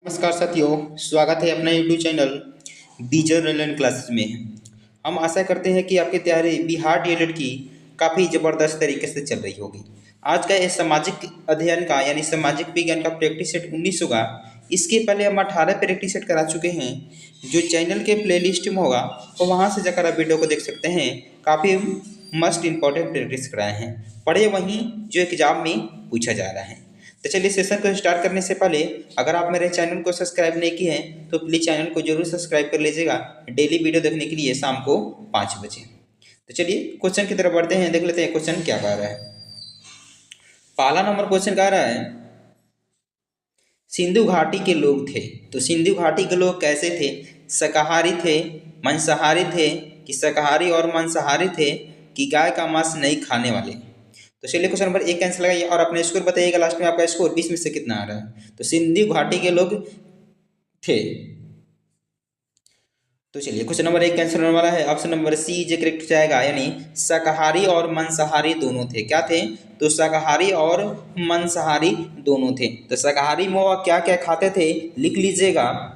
नमस्कार साथियों, स्वागत है अपना यूट्यूब चैनल बीजर ऑनलाइन क्लासेस में। हम आशा करते हैं कि आपकी तैयारी बिहार डीएलएड की काफ़ी ज़बरदस्त तरीके से चल रही होगी। आज का इस सामाजिक अध्ययन का यानी सामाजिक विज्ञान का प्रैक्टिस सेट 19 होगा। इसके पहले हम 18 प्रैक्टिस सेट करा चुके हैं, जो चैनल के प्लेलिस्ट में होगा, तो वहाँ से जाकर आप वीडियो को देख सकते हैं। काफ़ी मस्ट इम्पॉर्टेंट प्रैक्टिस कराए हैं, पढ़े वहीं जो एग्जाम में पूछा जा रहा है। तो चलिए सेशन को स्टार्ट करने से पहले अगर आप मेरे चैनल को सब्सक्राइब नहीं किए हैं तो प्लीज़ चैनल को जरूर सब्सक्राइब कर लीजिएगा डेली वीडियो देखने के लिए शाम को 5 बजे। तो चलिए क्वेश्चन की तरफ बढ़ते हैं, देख लेते हैं क्वेश्चन क्या कह रहा है। पहला नंबर क्वेश्चन कह रहा है, सिंधु घाटी के लोग थे। तो सिंधु घाटी के लोग कैसे थे? शाकाहारी थे, मांसाहारी थे, कि शाकाहारी और मांसाहारी थे, कि गाय का मांस नहीं खाने वाले। तो चलिए क्वेश्चन नंबर 1 आंसर लगाइए और अपने स्कोर बताइएगा लास्ट में आपका स्कोर 20 में से कितना आ रहा है। तो सिंधु घाटी के लोग थे। तो चलिए क्वेश्चन नंबर 1 आंसर होने वाला है ऑप्शन नंबर सी जो करेक्ट जाएगा, यानी शाकाहारी और मांसाहारी दोनों थे। क्या थे? तो शाकाहारी और मांसाहारी दोनों थे। तो शाकाहारी में वो क्या क्या खाते थे लिख लीजिएगा,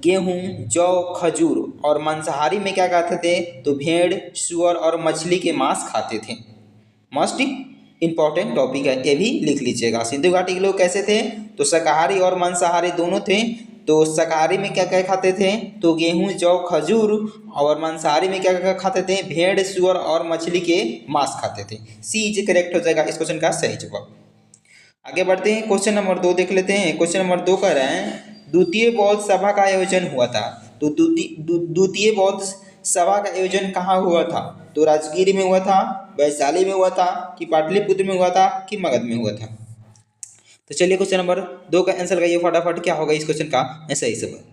गेहूं, जौ, खजूर। और मांसाहारी में क्या खाते थे? तो भेड़, सुअर और मछली के मांस खाते थे। मस्ट इंपॉर्टेंट टॉपिक है, ये भी लिख लीजिएगा। सिंधु घाटी के लोग कैसे थे? तो शाकाहारी और मांसाहारी दोनों थे। तो शाकाहारी में क्या क्या खाते थे? तो गेहूं, जौ, खजूर। और मांसाहारी में क्या क्या खाते थे? भेड़, सुअर और मछली के मांस खाते थे। सी इज करेक्ट हो जाएगा इस क्वेश्चन का सही जवाब। आगे बढ़ते हैं, क्वेश्चन नंबर 2 देख लेते हैं। क्वेश्चन नंबर 2 कह रहे हैं, द्वितीय बौद्ध सभा का आयोजन हुआ था। तो द्वितीय बौद्ध सभा का आयोजन कहाँ हुआ था? तो राजगीर में हुआ था, वैशाली में हुआ था, कि पाटलिपुत्र में हुआ था, कि मगध में हुआ था। तो चलिए क्वेश्चन नंबर 2 का आंसर लगाइए फटाफट, क्या होगा इस क्वेश्चन का सही जवाब।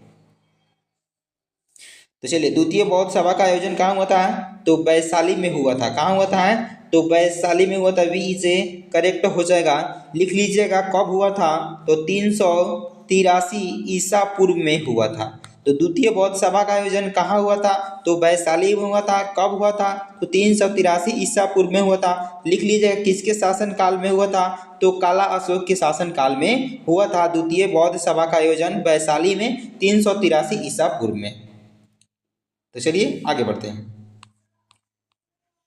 तो चलिए द्वितीय बौद्ध सभा का आयोजन कहाँ हुआ था? तो वैशाली में हुआ था। कहाँ हुआ था? तो वैशाली में हुआ था। वी इज ए करेक्ट हो जाएगा, लिख लीजिएगा। कब हुआ था? तो 383 ईसा पूर्व में हुआ था। तो द्वितीय बौद्ध सभा का आयोजन कहाँ हुआ था? तो वैशाली में हुआ था। कब हुआ था? तो 383 ईसा पूर्व में हुआ था। लिख लीजिएगा किसके शासन काल में हुआ था? तो काला अशोक के शासन काल में हुआ था द्वितीय बौद्ध सभा का आयोजन वैशाली में 383 ईसा पूर्व में। तो चलिए आगे बढ़ते हैं,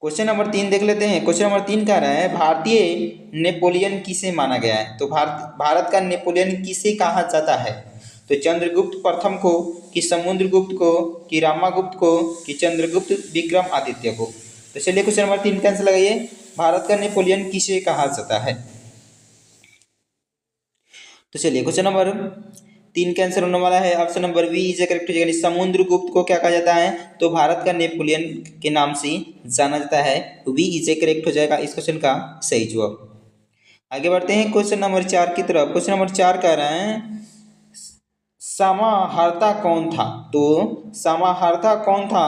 क्वेश्चन नंबर 3 देख लेते हैं। क्वेश्चन नंबर 3 कह रहा है, भारतीय नेपोलियन किसे माना गया है? तो भारत का नेपोलियन किसे कहा जाता है? तो चंद्रगुप्त प्रथम को, कि समुद्रगुप्त को, कि रामागुप्त को, कि चंद्रगुप्त विक्रमादित्य को। तो चलिए क्वेश्चन नंबर 3 का आंसर लगाइए, भारत का नेपोलियन किसे कहा जाता है? तो चलिए क्वेश्चन नंबर 3 का आंसर होने वाला है option number B is correct हो जाएगा। समुद्रगुप्त को क्या कहा जाता है? तो भारत का नेपोलियन के नाम से जाना जाता है। बी इज करेक्ट हो जाएगा इस क्वेश्चन का सही जवाब। आगे बढ़ते हैं क्वेश्चन नंबर 4 की तरफ। क्वेश्चन नंबर 4 कह रहे हैं, समाहर्ता कौन था? तो समाहर्ता कौन था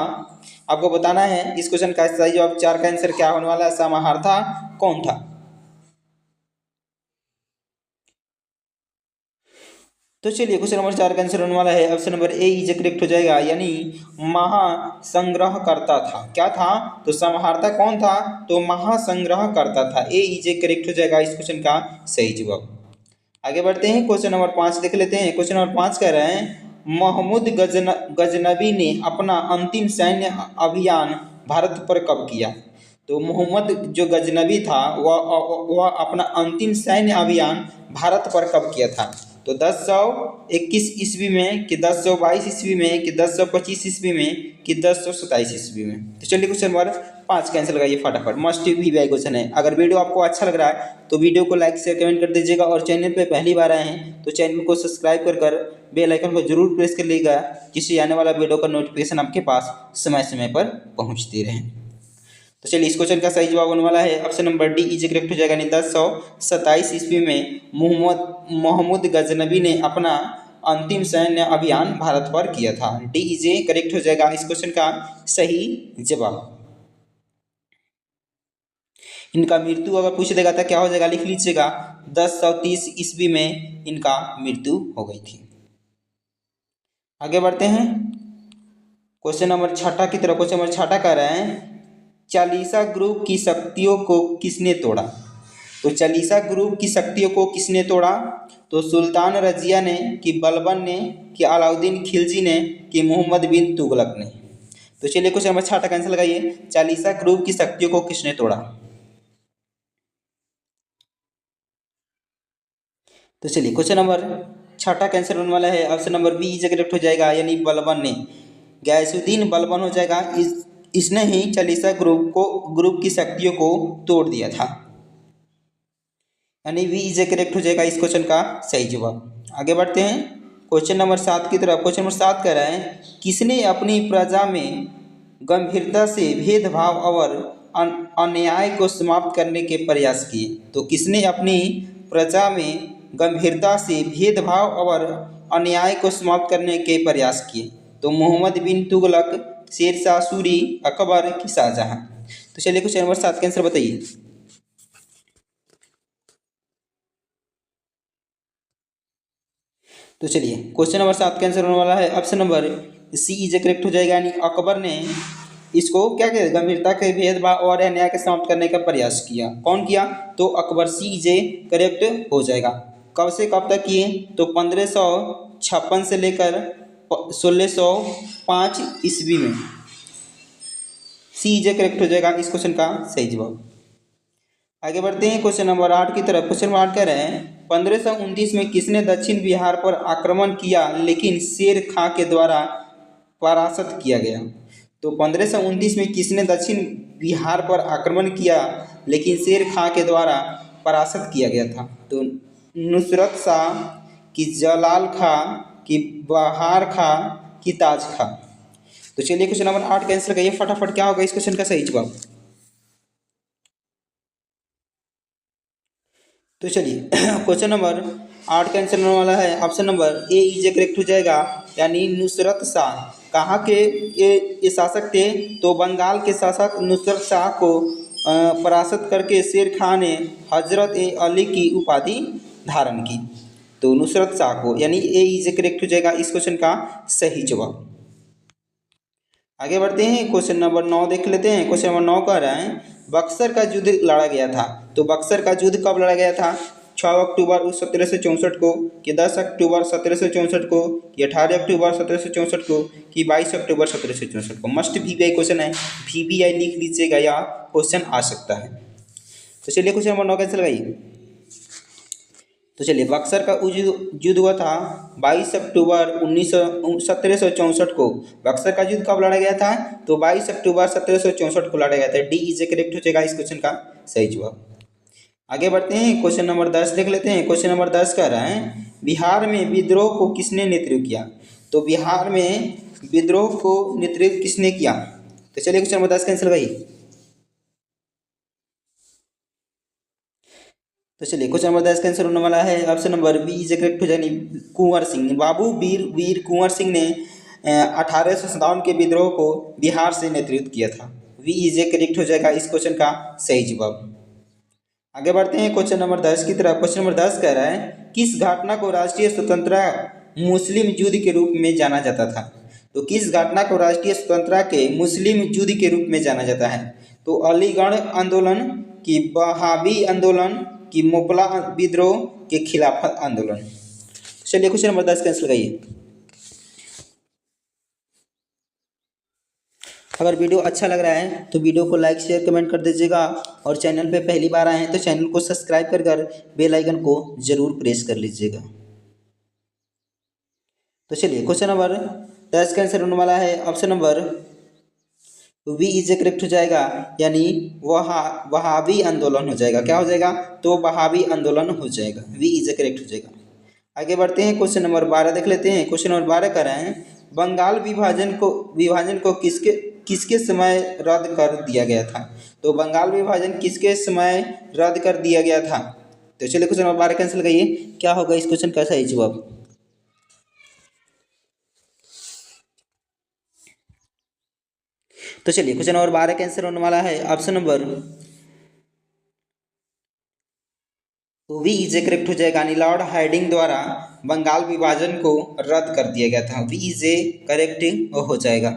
आपको बताना है। इस क्वेश्चन का सही जवाब 4 का आंसर क्या होने वाला है? समाहर्ता कौन था? तो चलिए क्वेश्चन नंबर 4 का आंसर होने वाला है option number A is correct हो जाएगा, यानी महासंग्रहकर्ता था। क्या था? तो समाहर्ता कौन था? तो महासंग्रहकर्ता था। ए इज करेक्ट हो जाएगा इस क्वेश्चन का सही जवाब। आगे बढ़ते हैं, क्वेश्चन नंबर 5 देख लेते हैं। क्वेश्चन नंबर 5 कह रहे हैं, महमूद गजनबी ने अपना अंतिम सैन्य अभियान भारत पर कब किया? तो मोहम्मद जो गजनबी था वह अपना अंतिम सैन्य अभियान भारत पर कब किया था? तो 1021 ईस्वी में, कि 1022 ईस्वी में, कि 1025 ईस्वी में, कि 1027 ईस्वी में। तो चलिए क्वेश्चन नंबर 5 कैंसिल लगाइए फटाफट, मस्ट भी क्वेश्चन है। अगर वीडियो आपको अच्छा लग रहा है तो वीडियो को लाइक शेयर कमेंट कर दीजिएगा, और चैनल पे पहली बार आए हैं तो चैनल को सब्सक्राइब कर बेल आइकन को जरूर प्रेस कर लीजिएगा, जिससे आने वाला वीडियो का नोटिफिकेशन आपके पास समय समय पर पहुँचती रहे। तो चलिए इस क्वेश्चन का सही जवाब होने वाला है option number D is correct हो जाएगा। 1027 ईस्वी में महमूद गजनबी ने अपना अंतिम सैन्य अभियान भारत पर किया था। डी इज करेक्ट हो जाएगा इस क्वेश्चन का सही जवाब। इनका मृत्यु अगर पूछ देगा तो क्या हो जाएगा, लिख लीजिएगा। 1030 ईस्वी में इनका मृत्यु हो गई थी। आगे बढ़ते हैं क्वेश्चन नंबर 6 की तरफ। क्वेश्चन नंबर 6 कह रहे हैं, चालीसा ग्रुप की शक्तियों को किसने तोड़ा? तो चालीसा ग्रुप की शक्तियों को किसने तोड़ा? तो सुल्तान रजिया ने, कि बलबन ने, कि अलाउद्दीन खिलजी ने, कि मोहम्मद बिन तुगलक ने। तो चलिए क्वेश्चन नंबर 6 का आंसर लगाइए, चालीसा ग्रुप की शक्तियों को किसने तोड़ा? तो चलिए क्वेश्चन नंबर 6 का आंसर होने वाला है option number B is correct हो जाएगा, यानी बलबन ने, गयासुद्दीन बलबन हो जाएगा। इसने ही चालीसा ग्रुप की शक्तियों को तोड़ दिया था, यानी वी इज करेक्ट हो जाएगा इस क्वेश्चन का सही जवाब। आगे बढ़ते हैं क्वेश्चन नंबर 7 की तरफ। क्वेश्चन नंबर 7 कह रहा है, किसने अपनी प्रजा में गंभीरता से भेदभाव और अन्याय को समाप्त करने के प्रयास किए? तो किसने अपनी प्रजा में गंभीरता से भेदभाव और अन्याय को समाप्त करने के प्रयास किए? तो मोहम्मद बिन तुगलक, शेरशाह सूरी, अकबर की शाहजहां। तो चलिए क्वेश्चन नंबर 7 का आंसर बताइए। तो चलिए क्वेश्चन नंबर 7 का आंसर होने वाला है option number C is correct हो जाएगा, यानी अकबर ने इसको क्या किया, गंभीरता के भेदभाव और अन्याय के समाप्त करने का प्रयास किया। कौन किया? तो अकबर, सी इज करेक्ट हो जाएगा। कब से कब तक किए? तो 1556 से लेकर 1605 ईस्वी में। सी इज करेक्ट हो जाएगा इस क्वेश्चन का सही जवाब। आगे बढ़ते हैं क्वेश्चन नंबर 8 की तरफ। क्वेश्चन नंबर 8 कह रहे हैं, 1529 में किसने दक्षिण बिहार पर आक्रमण किया लेकिन शेर खां के द्वारा परास्त किया गया? तो 1529 में किसने दक्षिण बिहार पर आक्रमण किया लेकिन शेर खां के द्वारा परास्त किया गया था? तो नुसरत शाह, कि जलाल खां, कि बहार खां, कि ताज खां। तो चलिए क्वेश्चन नंबर 8 का आंसर कहिए फटाफट, क्या होगा इस क्वेश्चन का सही जवाब? तो चलिए क्वेश्चन नंबर 8 का आंसर होने वाला है option number A is correct हो जाएगा, यानी नुसरत शाह। कहाँ के ये शासक थे? तो बंगाल के शासक नुसरत शाह को परास्त करके शेर खां ने हजरत ए अली की उपाधि धारण की। तो नुसरत शाह को, यानी ए इज करेक्ट हो जाएगा इस क्वेश्चन का सही जवाब। आगे बढ़ते हैं क्वेश्चन नंबर 9 देख लेते हैं। क्वेश्चन नंबर 9 कह रहा है, बक्सर का युद्ध लड़ा गया था। तो बक्सर का युद्ध कब लड़ा गया था? 6 अक्टूबर 1764 को, कि 10 अक्टूबर 1764 को, कि 18 अक्टूबर 1764 को, कि 22 अक्टूबर 1764 को। मस्ट VBI क्वेश्चन है, VBI लिख लीजिएगा या क्वेश्चन आ सकता है। तो चलिए क्वेश्चन नंबर 9 का आंसर लगाइए। तो चलिए बक्सर का युद्ध हुआ था 22 अक्टूबर 1764 को। बक्सर का युद्ध कब लड़ा गया था? तो 22 अक्टूबर 1764 को लड़ा गया था। डी इज करेक्ट हो जाएगा इस क्वेश्चन का सही जवाब। आगे बढ़ते हैं क्वेश्चन नंबर 10 देख लेते हैं। क्वेश्चन नंबर 10 कह रहा है, बिहार में विद्रोह को किसने नेतृत्व किया? तो बिहार में विद्रोह को नेतृत्व किसने किया? तो चलिए क्वेश्चन नंबर 10 का आंसर लगाइए। तो चलिए क्वेश्चन नंबर 10 का आंसर होने वाला है option number B is correct हो जाएगी, कुंवर सिंह। बाबू वीर कुंवर सिंह ने 1857 के विद्रोह को बिहार से नेतृत्व किया था। वी इज करेक्ट हो जाएगा इस क्वेश्चन का सही जवाब। आगे बढ़ते हैं क्वेश्चन नंबर 10 की तरफ। क्वेश्चन नंबर 10 कह रहा है, किस घटना को राष्ट्रीय स्वतंत्रता मुस्लिम युद्ध के रूप में जाना जाता था? तो किस घटना को राष्ट्रीय स्वतंत्रता के मुस्लिम युद्ध के रूप में जाना जाता है? तो अलीगढ़ आंदोलन, कि बहावी आंदोलन, कि मोपला विद्रोह, के खिलाफत आंदोलन। चलिए क्वेश्चन नंबर 10 का आंसर लगाइए। अगर वीडियो अच्छा लग रहा है तो वीडियो को लाइक शेयर कमेंट कर दीजिएगा, और चैनल पे पहली बार आए हैं तो चैनल को सब्सक्राइब कर बेल आइकन को जरूर प्रेस कर लीजिएगा। तो चलिए क्वेश्चन नंबर 10 का आंसर होने वाला है option number B is correct हो जाएगा, यानी वहाबी आंदोलन हो जाएगा। क्या हो जाएगा? तो वहाबी आंदोलन हो जाएगा। वी इज करेक्ट हो जाएगा। आगे बढ़ते हैं क्वेश्चन नंबर 12 देख लेते हैं। क्वेश्चन नंबर 12 कर रहे हैं, बंगाल विभाजन को किसके समय रद्द कर दिया गया था? तो बंगाल विभाजन किसके समय रद्द कर दिया गया था? तो चलिए क्वेश्चन नंबर 12 कैंसिल करिए, क्या होगा इस क्वेश्चन का सही जवाब? तो चलिए क्वेश्चन नंबर 12 का आंसर होने वाला है option number B is a correct हो जाएगा, यानी लॉर्ड हार्डिंग द्वारा बंगाल विभाजन को रद्द कर दिया गया था। वी इज ए करेक्ट हो जाएगा।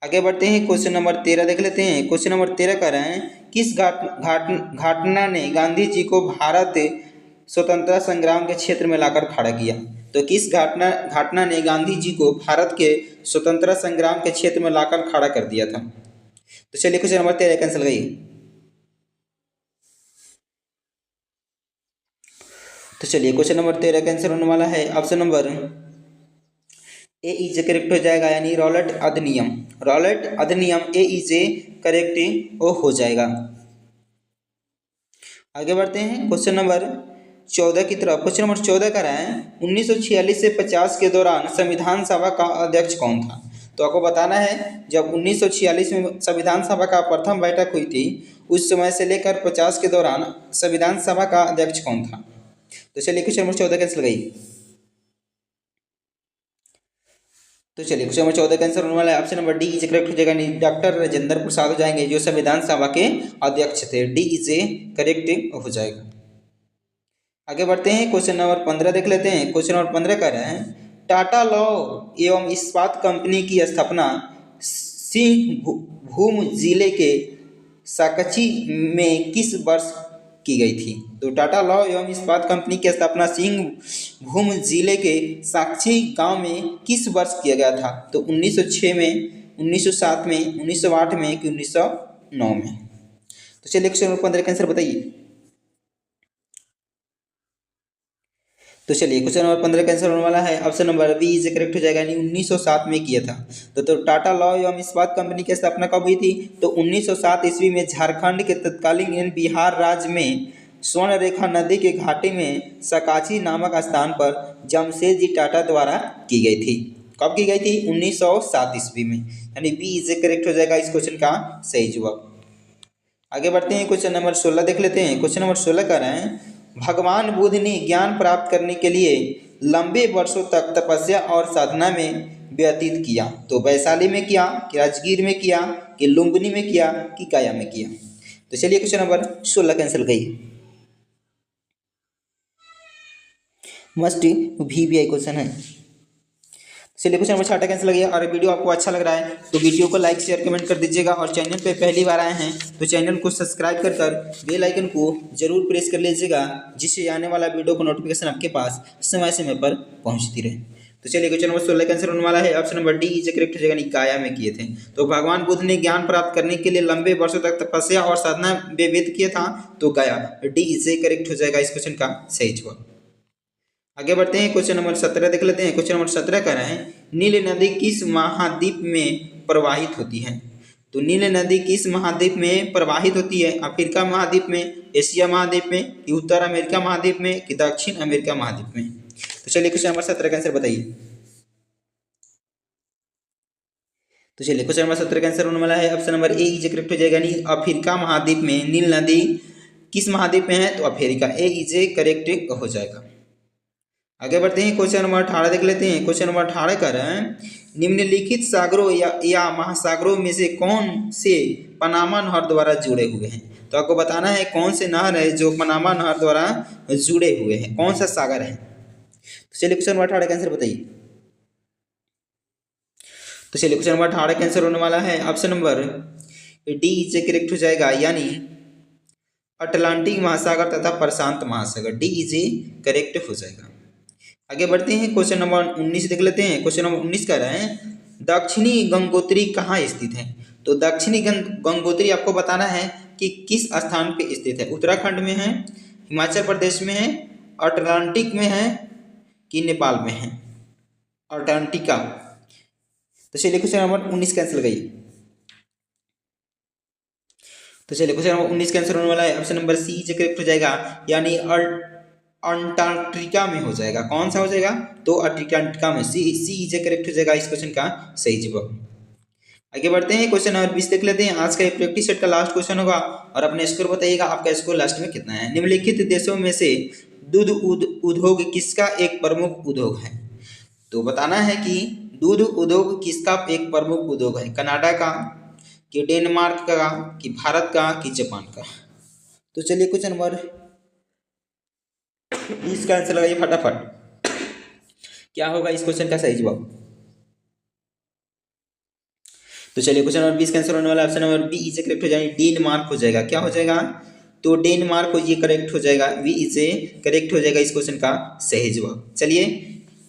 आगे बढ़ते हैं, क्वेश्चन नंबर 13 देख लेते हैं। क्वेश्चन नंबर 13 कह रहे हैं, किस घटना ने गांधी जी को भारत स्वतंत्रता संग्राम के क्षेत्र में लाकर खड़ा किया? तो किस घटना घटना ने गांधी जी को भारत के स्वतंत्रता संग्राम के क्षेत्र में लाकर खड़ा कर दिया था? तो चलिए क्वेश्चन नंबर 13 कैंसिल गई। तो चलिए क्वेश्चन नंबर 13 कैंसिल होने वाला है। Option number A is correct हो जाएगा, यानी रॉलेट अधिनियम। रॉलेट अधिनियम ए इज करेक्ट ओ हो जाएगा। आगे बढ़ते हैं क्वेश्चन नंबर 14 की तरफ। क्वेश्चन नंबर 14 का है, 1946 से 50 के दौरान संविधान सभा का अध्यक्ष कौन था? तो आपको बताना है, जब 1946 में संविधान सभा का प्रथम बैठक हुई थी, उस समय से लेकर 50 के दौरान संविधान सभा का अध्यक्ष कौन था? तो चलिए क्वेश्चन नंबर 14 कैंसिल गई। तो चलिए क्वेश्चन नंबर 14 का आंसर होने वाला है option number D is correct हो जाएगा। डॉक्टर राजेंद्र प्रसाद हो जाएंगे, जो संविधान सभा के अध्यक्ष थे। डी इज करेक्ट हो जाएगा। आगे बढ़ते हैं, क्वेश्चन नंबर 15 देख लेते हैं। क्वेश्चन नंबर 15 कह रहे हैं, टाटा लौ एवं इस्पात कंपनी की स्थापना सिंहभूम जिले के साकची में किस वर्ष की गई थी? तो टाटा लौ एवं इस्पात कंपनी की स्थापना सिंहभूम जिले के साक्षी गांव में किस वर्ष किया गया था? तो 1906 में, 1907 में, 1908 में कि 1909 में? तो चलिए क्वेश्चन नंबर 15 का आंसर बताइए। तो चलिए क्वेश्चन नंबर 15 का आंसर होने वाला है option number B is correct हो जाएगा, यानी 1907 में किया था। तो टाटा लौ एवं इस्पात कंपनी की स्थापना कब हुई थी? तो 1907 ईस्वी में झारखंड के तत्कालीन बिहार राज्य में स्वर्ण रेखा नदी के घाटी में सकाची नामक स्थान पर जमशेद जी टाटा द्वारा की गई थी। कब की गई थी? 1907 ईस्वी में, यानी बी इज करेक्ट हो जाएगा इस क्वेश्चन का सही जवाब। आगे बढ़ते हैं, क्वेश्चन नंबर 16 देख लेते हैं। क्वेश्चन नंबर 16 कर रहे हैं, भगवान बुद्ध ने ज्ञान प्राप्त करने के लिए लंबे वर्षों तक तपस्या और साधना में व्यतीत किया। तो वैशाली में किया, कि राजगीर में किया, कि लुम्बिनी में किया, कि गया में किया? तो चलिए क्वेश्चन नंबर 16 कैंसिल गई। मस्ट वी क्वेश्चन है। चलिए क्वेश्चन नंबर 6 कैंसिल गया। और वीडियो आपको अच्छा लग रहा है तो वीडियो को लाइक शेयर कमेंट कर दीजिएगा, और चैनल पे पहली बार आए हैं तो चैनल को सब्सक्राइब कर बेल आइकन को जरूर प्रेस कर लीजिएगा, जिससे आने वाला वीडियो को नोटिफिकेशन आपके पास समय समय पर पहुंचती रहे। तो चलिए क्वेश्चन नंबर 16 कैंसिल होने वाला है option number D is correct हो जाएगा, गया में किए थे। तो भगवान बुद्ध ने ज्ञान प्राप्त करने के लिए लंबे वर्षों तक तपस्या और साधना में व्यतीत किया था, तो गया। डी इज करेक्ट हो जाएगा इस क्वेश्चन का सही जवाब। आगे बढ़ते हैं, क्वेश्चन नंबर 17 देख लेते हैं। क्वेश्चन नंबर 17 कह रहे हैं, नील नदी किस महाद्वीप में प्रवाहित होती है? तो नील नदी किस महाद्वीप में प्रवाहित होती है? अफ्रीका महाद्वीप में, एशिया महाद्वीप में, कि उत्तर अमेरिका महाद्वीप में, कि दक्षिण अमेरिका महाद्वीप में? तो चलिए क्वेश्चन नंबर 17 का आंसर बताइए। तो चलिए क्वेश्चन नंबर 17 का आंसर होने वाला है option number A is correct हो जाएगा, यानी अफ्रीका महाद्वीप में नील नदी किस महाद्वीप में है? तो अफ्रीका, ए इज करेक्ट हो जाएगा। आगे बढ़ते हैं, क्वेश्चन नंबर 18 देख लेते हैं। क्वेश्चन नंबर 18 कर रहे हैं, निम्नलिखित सागरों या महासागरों में से कौन से पनामा नहर द्वारा जुड़े हुए हैं? तो आपको बताना है कौन से नहर है जो पनामा नहर द्वारा जुड़े हुए हैं, कौन सा सागर है? तो चलिए क्वेश्चन नंबर 18 का आंसर बताइए। तो चलिए क्वेश्चन नंबर 18 का आंसर होने वाला है option number D is correct हो जाएगा, यानी अटलांटिक महासागर तथा प्रशांत महासागर। डी इज करेक्ट हो जाएगा। आगे बढ़ते हैं, क्वेश्चन नंबर 19 देख लेते हैं। क्वेश्चन नंबर 19 कह रहे हैं, दक्षिणी गंगोत्री कहाँ स्थित है? तो दक्षिणी गंगोत्री आपको बताना है कि किस स्थान पे स्थित है। उत्तराखंड में है, हिमाचल प्रदेश में है, अटलांटिक में है, कि नेपाल में है? अंटार्कटिका। तो चलिए क्वेश्चन नंबर 19 कैंसिल गई। तो चलिए क्वेश्चन नंबर 19 कैंसिल होने वाला है option number C is correct हो जाएगा, यानी अंटार्कटिका में हो जाएगा। कौन सा हो जाएगा? तो अंटार्कटिका में। सी इज करेक्ट हो जाएगा इस क्वेश्चन का सही जवाब। आगे बढ़ते हैं, क्वेश्चन नंबर 20 देख लेते हैं। आज का प्रैक्टिस सेट का लास्ट क्वेश्चन होगा, और अपने स्कोर बताइएगा आपका स्कोर लास्ट में कितना है। निम्नलिखित देशों में से दूध उद्योग किसका एक प्रमुख उद्योग है? तो बताना है कि दूध उद्योग किसका एक प्रमुख उद्योग है। कनाडा का, कि डेनमार्क का, कि भारत का, कि जापान का? तो चलिए क्वेश्चन नंबर 20 का आंसर लगाइए फटाफट। क्या होगा इस क्वेश्चन का सही जवाब? तो चलिए क्वेश्चन नंबर 20 कैंसिल होने वाला है, option number B is correct हो जाएगा, डेनमार्क हो जाएगा। क्या हो जाएगा? तो डेनमार्क को ये करेक्ट हो जाएगा, वी इज करेक्ट हो जाएगा इस क्वेश्चन का सही जवाब। चलिए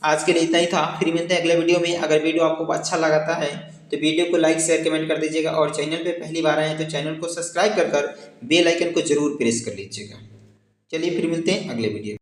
आज के लिए इतना ही था, फिर मिलते हैं अगले वीडियो में। अगर वीडियो आपको अच्छा लगाता है तो वीडियो को लाइक शेयर कमेंट कर दीजिएगा, और चैनल पे पहली बार आए हैं तो चैनल को सब्सक्राइब कर बेल आइकन को जरूर प्रेस कर लीजिएगा। चलिए फिर मिलते हैं अगले वीडियो।